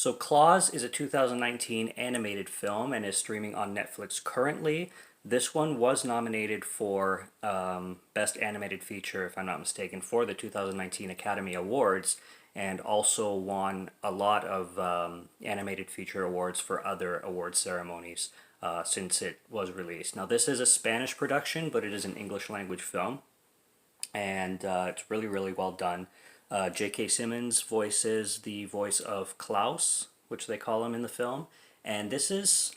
So Klaus is a 2019 animated film and is streaming on Netflix currently. This one was nominated for Best Animated Feature, if I'm not mistaken, for the 2019 Academy Awards, and also won a lot of animated feature awards for other award ceremonies since it was released. Now, this is a Spanish production, but it is an English language film, and it's really, really well done. J.K. Simmons voices the voice of Klaus, which they call him in the film, and this is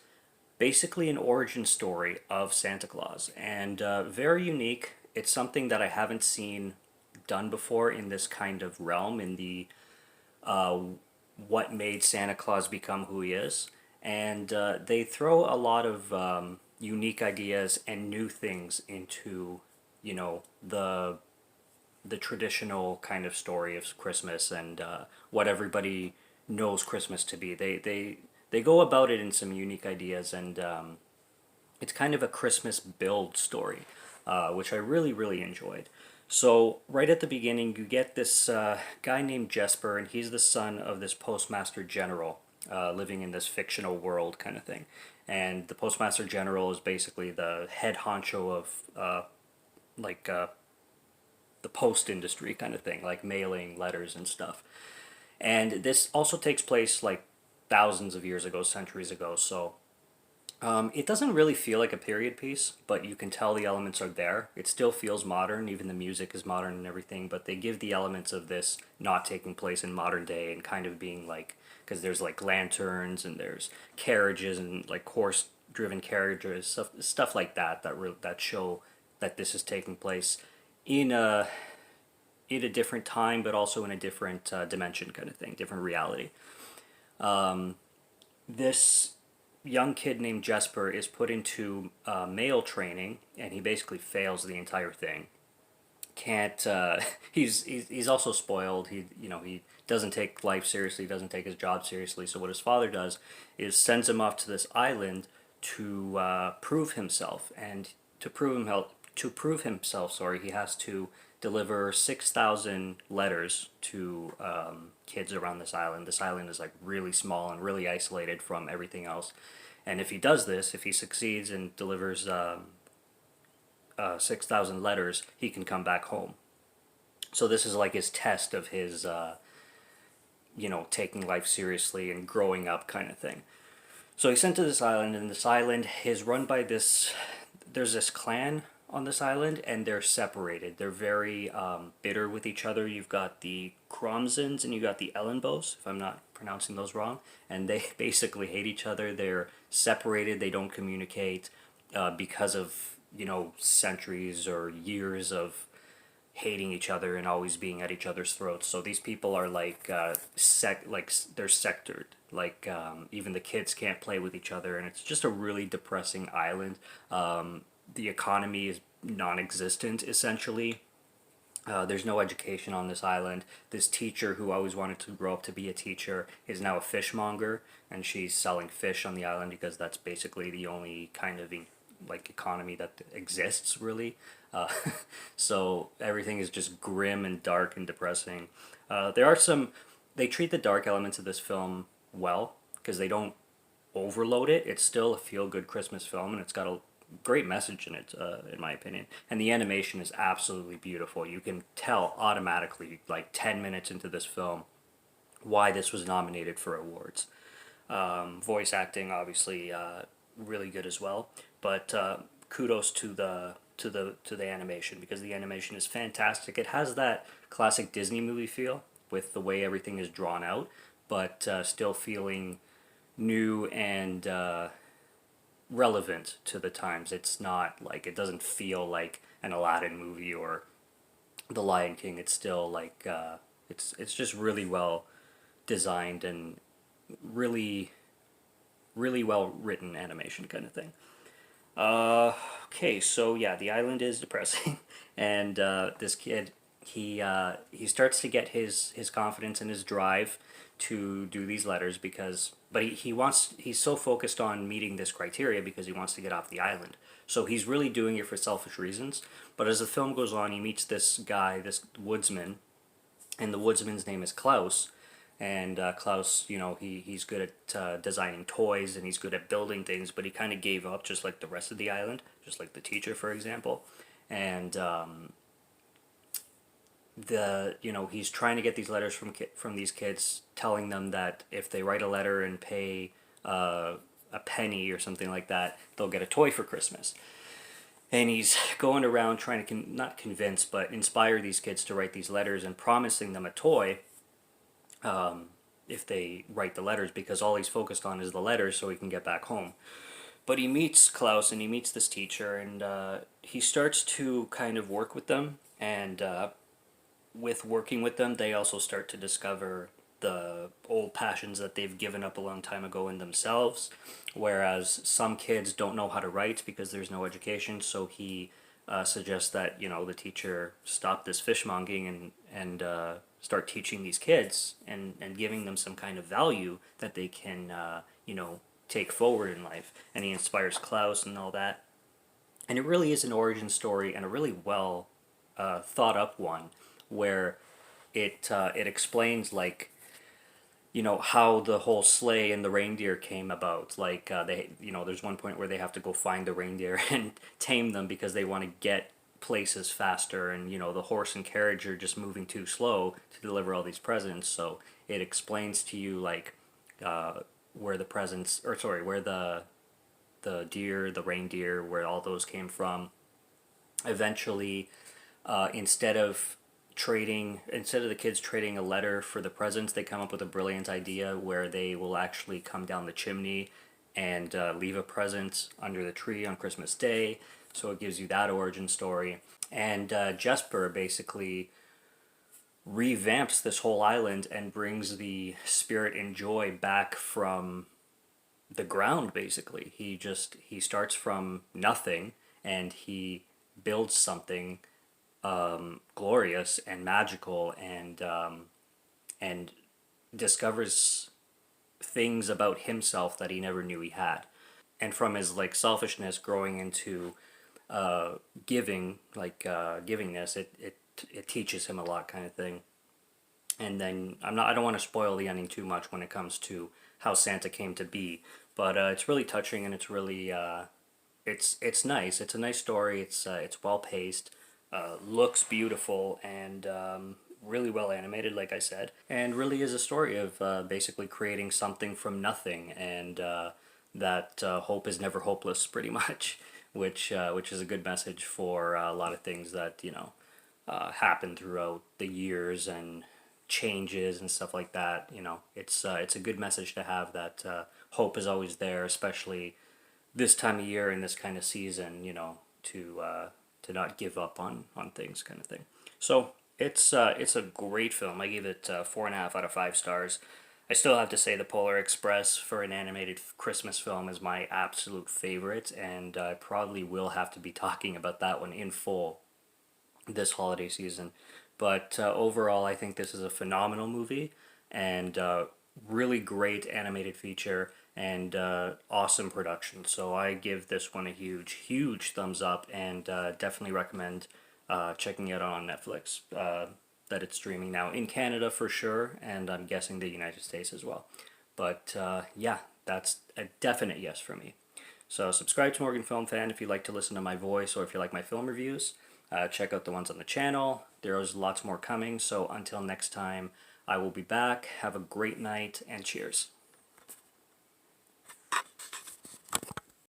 basically an origin story of Santa Claus, and very unique. It's something that I haven't seen done before in this kind of realm, in the uh, what made Santa Claus become who he is. And they throw a lot of unique ideas and new things into, the traditional kind of story of Christmas and what everybody knows Christmas to be. They go about it in some unique ideas, and it's kind of a Christmas build story, which I really, really enjoyed. So right at the beginning, you get this guy named Jesper, and he's the son of this postmaster general living in this fictional world kind of thing. And the postmaster general is basically the head honcho of like the post industry kind of thing, like mailing letters and stuff. And this also takes place like thousands of years ago, centuries ago. So it doesn't really feel like a period piece, but you can tell the elements are there. It still feels modern, even the music is modern and everything, but they give the elements of this not taking place in modern day and kind of being like, because there's like lanterns and there's carriages and like horse driven carriages, stuff like that that show that this is taking place in a different time, but also in a different dimension kind of thing, different reality. This young kid named Jesper is put into male training, and he basically fails the entire thing. Can't he's also spoiled. He doesn't take life seriously, doesn't take his job seriously. So what his father does is sends him off to this island to prove himself, and to prove himself, sorry, he has to deliver 6,000 letters to kids around this island. This island is like really small and really isolated from everything else. And if he does this, if he succeeds and delivers 6,000 letters, he can come back home. So this is like his test of his, taking life seriously and growing up kind of thing. So he's sent to this island, and this island is run by this. There's this clan on this island, and they're separated. They're very bitter with each other. You've got the Cromzens and you got the Ellenbows, if I'm not pronouncing those wrong, and they basically hate each other. They're separated. They don't communicate because of centuries or years of hating each other and always being at each other's throats. So these people are like they're sectored. Like even the kids can't play with each other, and it's just a really depressing island. The economy is non-existent essentially. There's no education on this island. This teacher who always wanted to grow up to be a teacher is now a fishmonger, and she's selling fish on the island because that's basically the only kind of like economy that exists really. Uh, so everything is just grim and dark and depressing. There are some. They treat the dark elements of this film well because they don't overload it. It's still a feel-good Christmas film, and it's got a great message in it, in my opinion. And the animation is absolutely beautiful. You can tell automatically, like 10 minutes into this film, why this was nominated for awards. Voice acting, obviously, really good as well. But kudos to the animation, because the animation is fantastic. It has that classic Disney movie feel with the way everything is drawn out, but still feeling new and relevant to the times. It's not like, it doesn't feel like an Aladdin movie or The Lion King. It's still like it's just really well designed and really really well written animation kind of thing. Okay, so yeah, the island is depressing, and this kid, he starts to get his confidence and his drive to do these letters because, but he's so focused on meeting this criteria because he wants to get off the island. So he's really doing it for selfish reasons. But as the film goes on, he meets this guy, this woodsman, and the woodsman's name is Klaus, And Klaus, he's good at designing toys and he's good at building things, but he kind of gave up just like the rest of the island, just like the teacher, for example. And he's trying to get these letters from these kids, telling them that if they write a letter and pay a penny or something like that, they'll get a toy for Christmas. And he's going around trying to not convince but inspire these kids to write these letters and promising them a toy if they write the letters, because all he's focused on is the letters so he can get back home. But he meets Klaus and he meets this teacher, and he starts to kind of work with them, and with working with them they also start to discover the old passions that they've given up a long time ago in themselves, whereas some kids don't know how to write because there's no education. So he suggests that the teacher stop this fishmongering and start teaching these kids and giving them some kind of value that they can take forward in life. And he inspires Klaus and all that. And it really is an origin story, and a really well thought up one, where it explains, like, how the whole sleigh and the reindeer came about. Like there's one point where they have to go find the reindeer and tame them because they want to get places faster, and the horse and carriage are just moving too slow to deliver all these presents. So it explains to you, like, where the presents, or sorry, where the deer, the reindeer, where all those came from. Eventually, instead of the kids trading a letter for the presents, they come up with a brilliant idea where they will actually come down the chimney and leave a present under the tree on Christmas Day. So it gives you that origin story. And Jesper basically revamps this whole island and brings the spirit and joy back from the ground. Basically, he starts from nothing and he builds something glorious and magical, and discovers things about himself that he never knew he had. And from his, like, selfishness growing into givingness, it teaches him a lot, kind of thing. And then I don't want to spoil the ending too much when it comes to how Santa came to be, but it's really touching, and it's really it's nice. It's a nice story. It's well paced, looks beautiful, and really well animated, like I said, and really is a story of basically creating something from nothing, and that hope is never hopeless, pretty much, which is a good message for a lot of things that happen throughout the years and changes and stuff like that. It's a good message to have, that hope is always there, especially this time of year and this kind of season, to not give up on things, kind of thing. So it's a great film. I gave it 4.5 out of 5 stars. I still have to say the Polar Express for an animated Christmas film is my absolute favorite, and I probably will have to be talking about that one in full this holiday season. But overall, I think this is a phenomenal movie, and really great animated feature, and awesome production. So I give this one a huge, huge thumbs up, and definitely recommend checking it out on Netflix. That it's streaming now in Canada for sure, and I'm guessing the United States as well. But yeah, that's a definite yes for me. So subscribe to Morgan Film Fan if you like to listen to my voice, or if you like my film reviews. Check out the ones on the channel. There's lots more coming, so until next time, I will be back. Have a great night, and cheers.